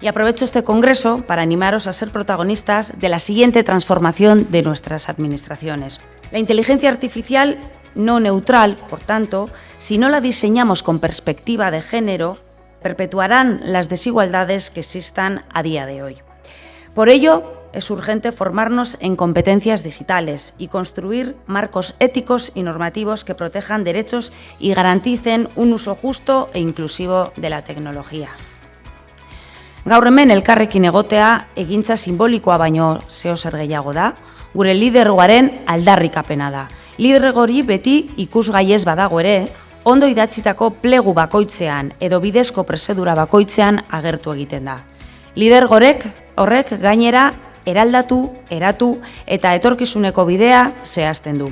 Y aprovecho este congreso para animaros a ser protagonistas de la siguiente transformación de nuestras administraciones. La inteligencia artificial no neutral, por tanto, si no la diseñamos con perspectiva de género, perpetuarán las desigualdades que existan a día de hoy. Por ello, es urgente formarnos en competencias digitales y construir marcos éticos y normativos que protejan derechos y garanticen un uso justo e inclusivo de la tecnología. Gaur hemen elkarrekin egotea egintza simbolikoa baino zeozer gehiago da, gure lidergoaren aldarrikapena da. Lidergori beti ikusgai ez badago ere, ondo idatzitako plegu bakoitzean edo bidezko prozedura bakoitzean agertu egiten da. Lidergorek horrek gainera eraldatu, eratu eta etorkizuneko bidea zehazten du.